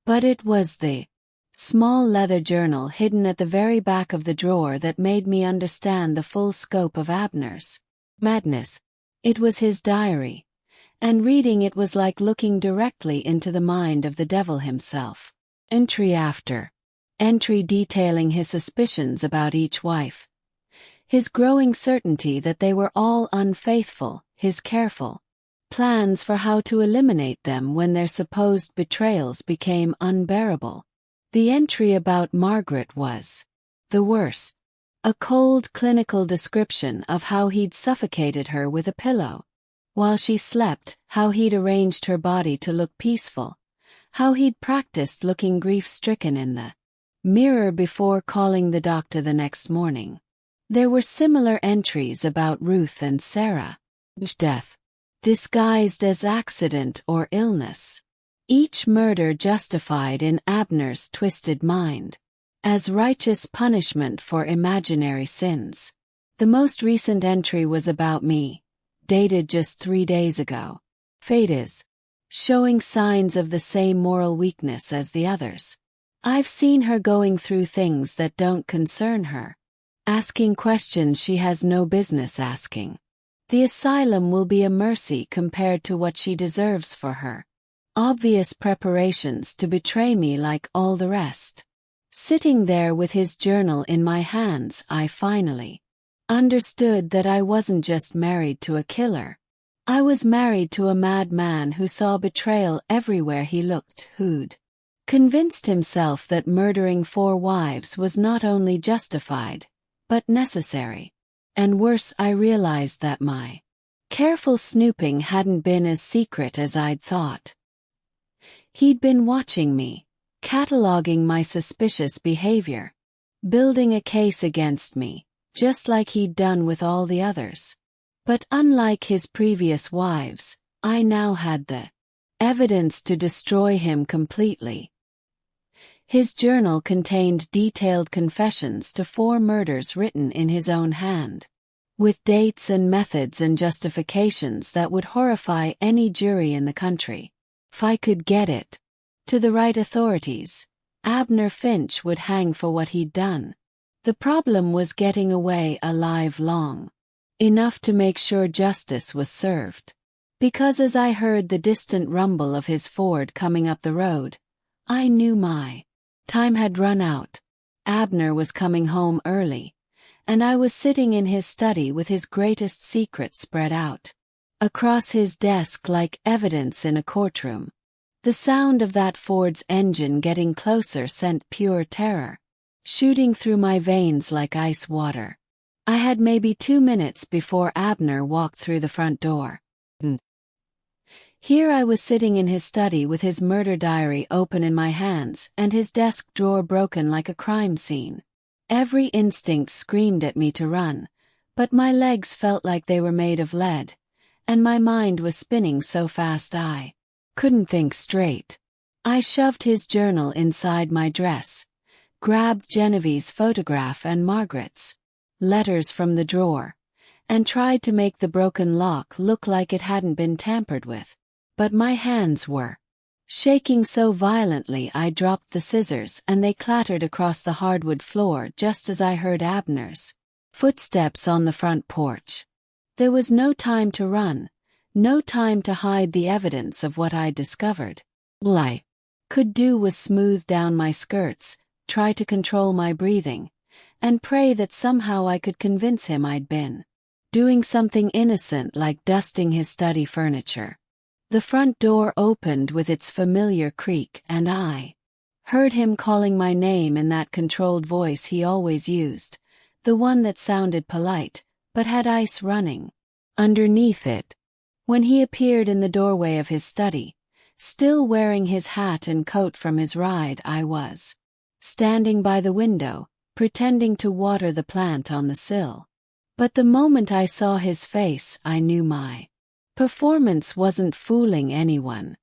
S1: But it was the small leather journal hidden at the very back of the drawer that made me understand the full scope of Abner's madness. It was his diary, and reading it was like looking directly into the mind of the devil himself. Entry after entry detailing his suspicions about each wife, his growing certainty that they were all unfaithful, his careful plans for how to eliminate them when their supposed betrayals became unbearable. The entry about Margaret was the worst. A cold clinical description of how he'd suffocated her with a pillow while she slept, how he'd arranged her body to look peaceful, how he'd practiced looking grief-stricken in the mirror before calling the doctor the next morning. There were similar entries about Ruth and Sarah's death, disguised as accident or illness. Each murder justified in Abner's twisted mind as righteous punishment for imaginary sins. The most recent entry was about me, dated just 3 days ago. Fate is showing signs of the same moral weakness as the others. I've seen her going through things that don't concern her, asking questions she has no business asking. The asylum will be a mercy compared to what she deserves for her obvious preparations to betray me like all the rest. Sitting there with his journal in my hands, I finally understood that I wasn't just married to a killer. I was married to a madman who saw betrayal everywhere he looked, who'd convinced himself that murdering 4 wives was not only justified, but necessary. And worse, I realized that my careful snooping hadn't been as secret as I'd thought. He'd been watching me, cataloging my suspicious behavior, building a case against me, just like he'd done with all the others. But unlike his previous wives, I now had the evidence to destroy him completely. His journal contained detailed confessions to 4 murders written in his own hand, with dates and methods and justifications that would horrify any jury in the country. If I could get it to the right authorities, Abner Finch would hang for what he'd done. The problem was getting away alive long enough to make sure justice was served. Because as I heard the distant rumble of his Ford coming up the road, I knew my time had run out. Abner was coming home early, and I was sitting in his study with his greatest secret spread out across his desk like evidence in a courtroom. The sound of that Ford's engine getting closer sent pure terror shooting through my veins like ice water. I had maybe 2 minutes before Abner walked through the front door. Here I was sitting in his study with his murder diary open in my hands and his desk drawer broken like a crime scene. Every instinct screamed at me to run, but my legs felt like they were made of lead, and my mind was spinning so fast I couldn't think straight. I shoved his journal inside my dress, grabbed Genevieve's photograph and Margaret's letters from the drawer, and tried to make the broken lock look like it hadn't been tampered with. But my hands were shaking so violently I dropped the scissors and they clattered across the hardwood floor just as I heard Abner's footsteps on the front porch. There was no time to run, no time to hide the evidence of what I'd discovered. All I could do was smooth down my skirts, try to control my breathing, and pray that somehow I could convince him I'd been doing something innocent like dusting his study furniture. The front door opened with its familiar creak and I heard him calling my name in that controlled voice he always used, the one that sounded polite, but had ice running underneath it. When he appeared in the doorway of his study, still wearing his hat and coat from his ride, I was standing by the window, pretending to water the plant on the sill. But the moment I saw his face, I knew my performance wasn't fooling anyone.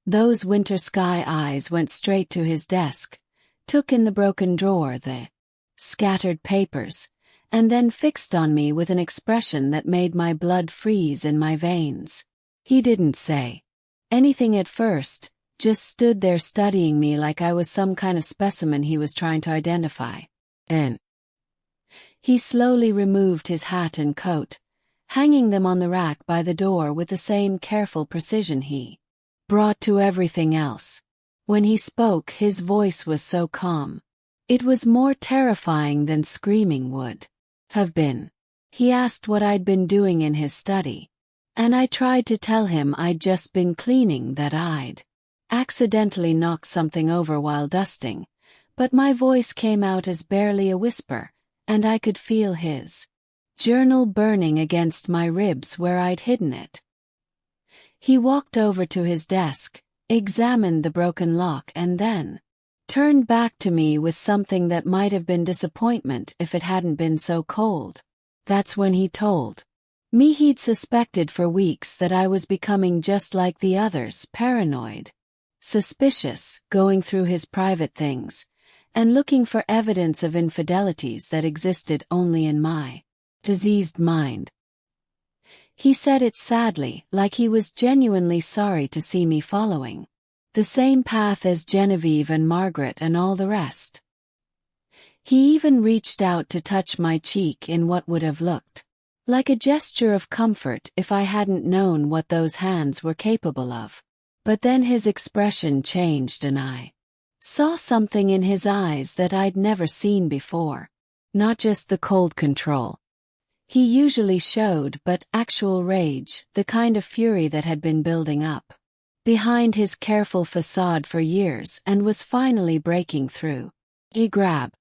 S1: Those winter sky eyes went straight to his desk, took in the broken drawer, the scattered papers, and then fixed on me with an expression that made my blood freeze in my veins. He didn't say anything at first, just stood there studying me like I was some kind of specimen he was trying to identify. And he slowly removed his hat and coat, hanging them on the rack by the door with the same careful precision he brought to everything else. When he spoke, his voice was so calm. It was more terrifying than screaming would have been. He asked what I'd been doing in his study, and I tried to tell him I'd just been cleaning, that I'd accidentally knocked something over while dusting, but my voice came out as barely a whisper, and I could feel his journal burning against my ribs where I'd hidden it. He walked over to his desk, examined the broken lock, and then turned back to me with something that might have been disappointment if it hadn't been so cold. That's when he told me he'd suspected for weeks that I was becoming just like the others, paranoid, suspicious, going through his private things, and looking for evidence of infidelities that existed only in my diseased mind. He said it sadly, like he was genuinely sorry to see me following the same path as Genevieve and Margaret and all the rest. He even reached out to touch my cheek in what would have looked like a gesture of comfort if I hadn't known what those hands were capable of. But then his expression changed and I saw something in his eyes that I'd never seen before. Not just the cold control he usually showed, but actual rage, the kind of fury that had been building up behind his careful facade for years and was finally breaking through. He grabbed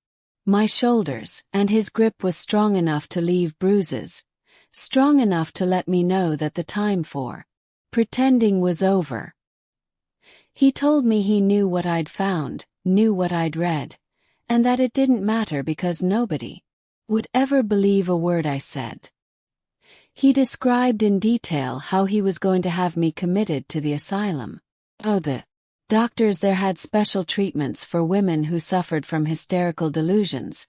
S1: my shoulders, and his grip was strong enough to leave bruises, strong enough to let me know that the time for pretending was over. He told me he knew what I'd found, knew what I'd read, and that it didn't matter because nobody would ever believe a word I said. He described in detail how he was going to have me committed to the asylum. Oh, the doctors there had special treatments for women who suffered from hysterical delusions.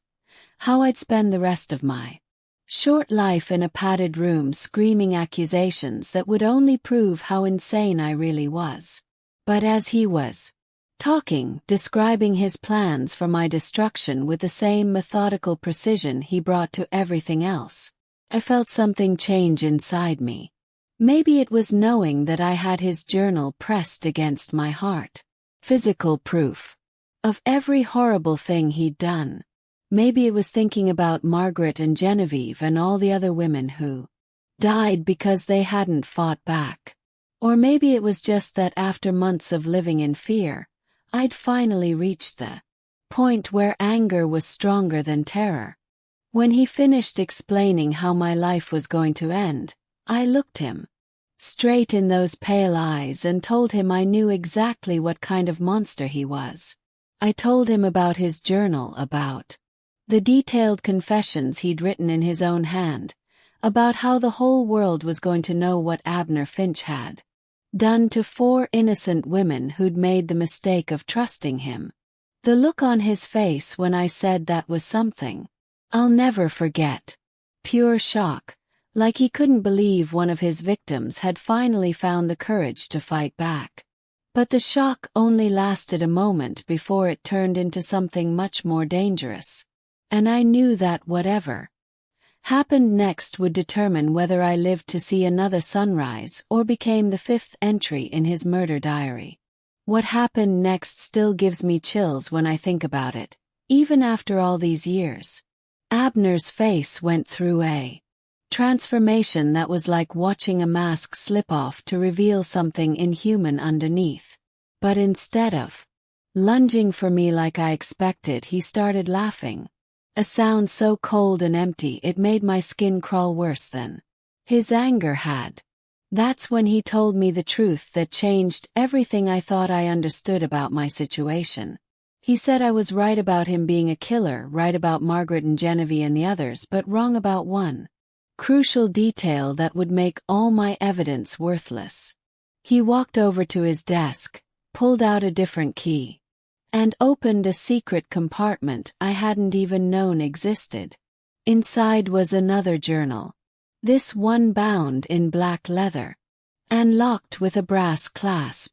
S1: How I'd spend the rest of my short life in a padded room screaming accusations that would only prove how insane I really was. But as he was talking, describing his plans for my destruction with the same methodical precision he brought to everything else, I felt something change inside me. Maybe it was knowing that I had his journal pressed against my heart. Physical proof of every horrible thing he'd done. Maybe it was thinking about Margaret and Genevieve and all the other women who died because they hadn't fought back. Or maybe it was just that after months of living in fear, I'd finally reached the point where anger was stronger than terror. When he finished explaining how my life was going to end, I looked him straight in those pale eyes and told him I knew exactly what kind of monster he was. I told him about his journal, about the detailed confessions he'd written in his own hand, about how the whole world was going to know what Abner Finch had done to 4 innocent women who'd made the mistake of trusting him. The look on his face when I said that was something I'll never forget. Pure shock, like he couldn't believe one of his victims had finally found the courage to fight back. But the shock only lasted a moment before it turned into something much more dangerous. And I knew that whatever happened next would determine whether I lived to see another sunrise or became the 5th entry in his murder diary. What happened next still gives me chills when I think about it, even after all these years. Abner's face went through a transformation that was like watching a mask slip off to reveal something inhuman underneath. But instead of lunging for me like I expected, he started laughing. A sound so cold and empty it made my skin crawl worse than his anger had. That's when he told me the truth that changed everything I thought I understood about my situation. He said I was right about him being a killer, right about Margaret and Genevieve and the others, but wrong about one crucial detail that would make all my evidence worthless. He walked over to his desk, pulled out a different key, and opened a secret compartment I hadn't even known existed. Inside was another journal, this one bound in black leather and locked with a brass clasp.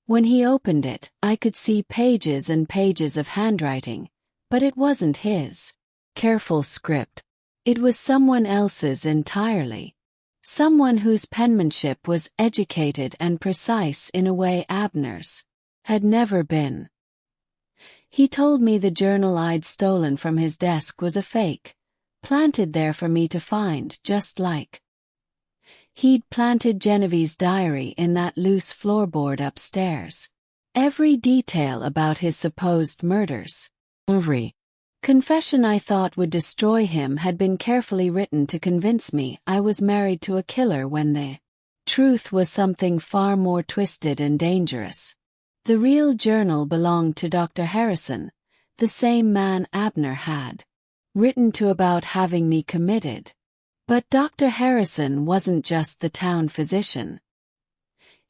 S1: When he opened it, I could see pages and pages of handwriting, but it wasn't his careful script. It was someone else's entirely. Someone whose penmanship was educated and precise in a way Abner's had never been. He told me the journal I'd stolen from his desk was a fake, planted there for me to find, just like he'd planted Genevieve's diary in that loose floorboard upstairs. Every detail about his supposed murders, every confession I thought would destroy him, had been carefully written to convince me I was married to a killer when the truth was something far more twisted and dangerous. The real journal belonged to Dr. Harrison, the same man Abner had written to about having me committed. But Dr. Harrison wasn't just the town physician.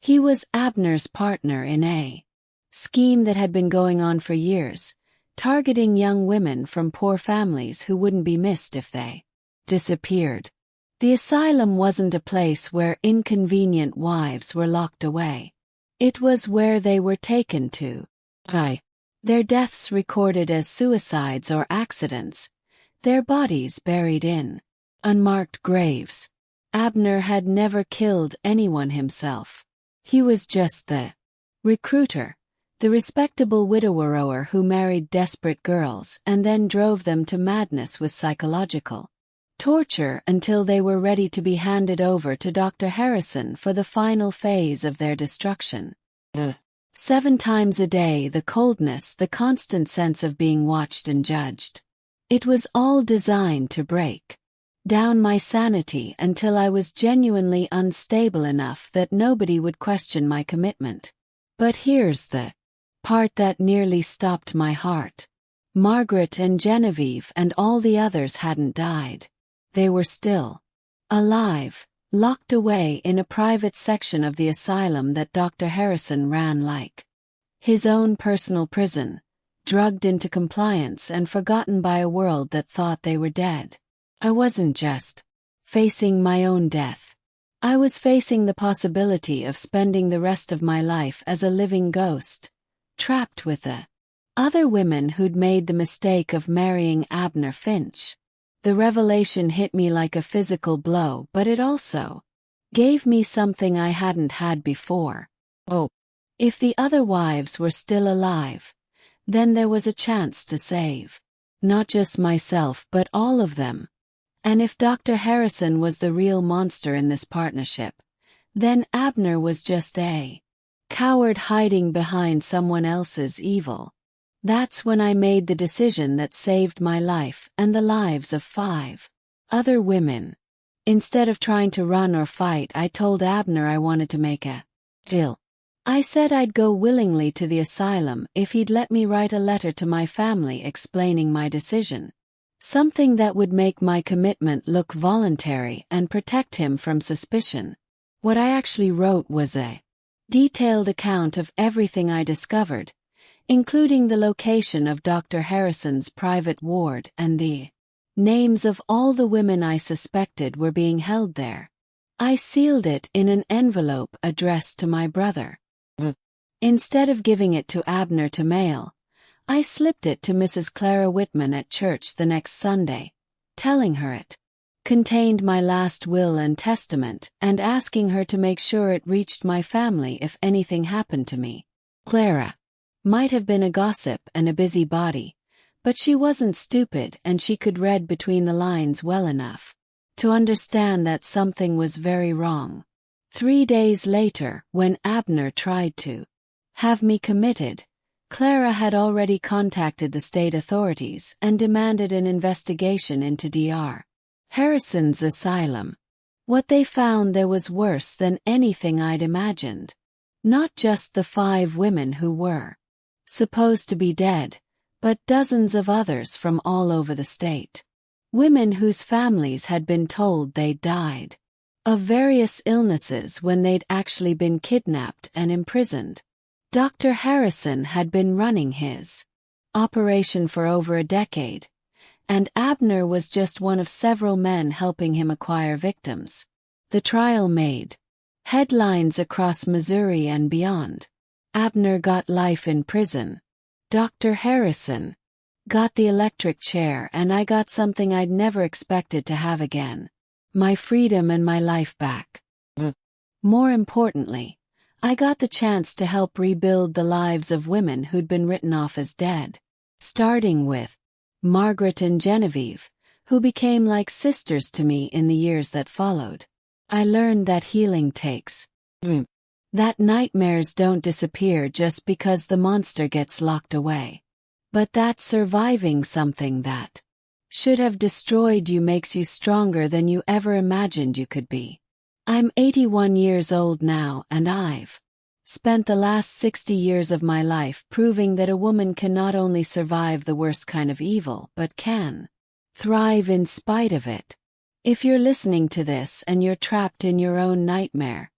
S1: He was Abner's partner in a scheme that had been going on for years, targeting young women from poor families who wouldn't be missed if they disappeared. The asylum wasn't a place where inconvenient wives were locked away. It was where they were taken to die, their deaths recorded as suicides or accidents, their bodies buried in unmarked graves. Abner had never killed anyone himself. He was just the recruiter, the respectable widower who married desperate girls and then drove them to madness with psychological torture until they were ready to be handed over to Dr. Harrison for the final phase of their destruction. 7 times a day, the coldness, the constant sense of being watched and judged. It was all designed to break down my sanity until I was genuinely unstable enough that nobody would question my commitment. But here's the part that nearly stopped my heart. Margaret and Genevieve and all the others hadn't died. They were still alive, locked away in a private section of the asylum that Dr. Harrison ran like his own personal prison, drugged into compliance and forgotten by a world that thought they were dead. I wasn't just facing my own death. I was facing the possibility of spending the rest of my life as a living ghost, trapped with the other women who'd made the mistake of marrying Abner Finch. The revelation hit me like a physical blow, but it also Gave me something I hadn't had before. Oh. If the other wives were still alive, then there was a chance to save. Not just myself but all of them. And if Dr. Harrison was the real monster in this partnership, then Abner was just a coward hiding behind someone else's evil. That's when I made the decision that saved my life and the lives of 5 other women. Instead of trying to run or fight, I told Abner I wanted to make a deal. I said I'd go willingly to the asylum if he'd let me write a letter to my family explaining my decision. Something that would make my commitment look voluntary and protect him from suspicion. What I actually wrote was a detailed account of everything I discovered, including the location of Dr. Harrison's private ward and the names of all the women I suspected were being held there. I sealed it in an envelope addressed to my brother. Instead of giving it to Abner to mail, I slipped it to Mrs. Clara Whitman at church the next Sunday, telling her it contained my last will and testament and asking her to make sure it reached my family if anything happened to me. Clara might have been a gossip and a busybody, but she wasn't stupid and she could read between the lines well enough to understand that something was very wrong. 3 days later, when Abner tried to have me committed, Clara had already contacted the state authorities and demanded an investigation into Dr. Harrison's asylum. What they found there was worse than anything I'd imagined. Not just the 5 women who were supposed to be dead, but dozens of others from all over the state. Women whose families had been told they'd died of various illnesses when they'd actually been kidnapped and imprisoned. Dr. Harrison had been running his operation for over a decade, and Abner was just one of several men helping him acquire victims. The trial made headlines across Missouri and beyond. Abner got life in prison. Dr. Harrison got the electric chair, and I got something I'd never expected to have again: my freedom and my life back. More importantly, I got the chance to help rebuild the lives of women who'd been written off as dead, starting with Margaret and Genevieve, who became like sisters to me in the years that followed. I learned that healing takes that nightmares don't disappear just because the monster gets locked away, but that surviving something that should have destroyed you makes you stronger than you ever imagined you could be. I'm 81 years old now, and I've spent the last 60 years of my life proving that a woman can not only survive the worst kind of evil but can thrive in spite of it. If you're listening to this and you're trapped in your own nightmare,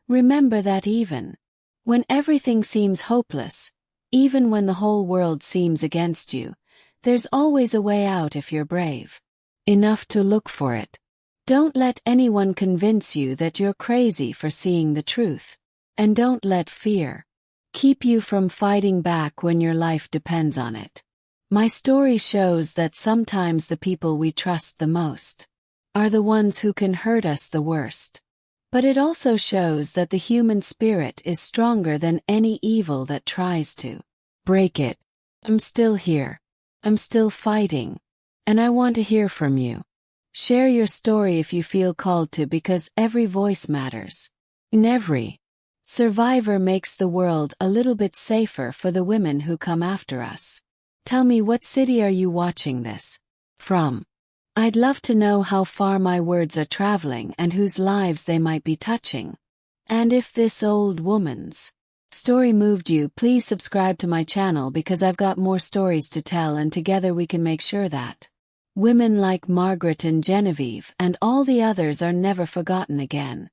S1: remember that even when everything seems hopeless, even when the whole world seems against you, there's always a way out if you're brave enough to look for it. Don't let anyone convince you that you're crazy for seeing the truth. And don't let fear keep you from fighting back when your life depends on it. My story shows that sometimes the people we trust the most are the ones who can hurt us the worst. But it also shows that the human spirit is stronger than any evil that tries to break it. I'm still here. I'm still fighting. And I want to hear from you. Share your story if you feel called to, because every voice matters. And every survivor makes the world a little bit safer for the women who come after us. Tell me, what city are you watching this from? I'd love to know how far my words are traveling and whose lives they might be touching. And if this old woman's story moved you, please subscribe to my channel, because I've got more stories to tell, and together we can make sure that women like Margaret and Genevieve and all the others are never forgotten again.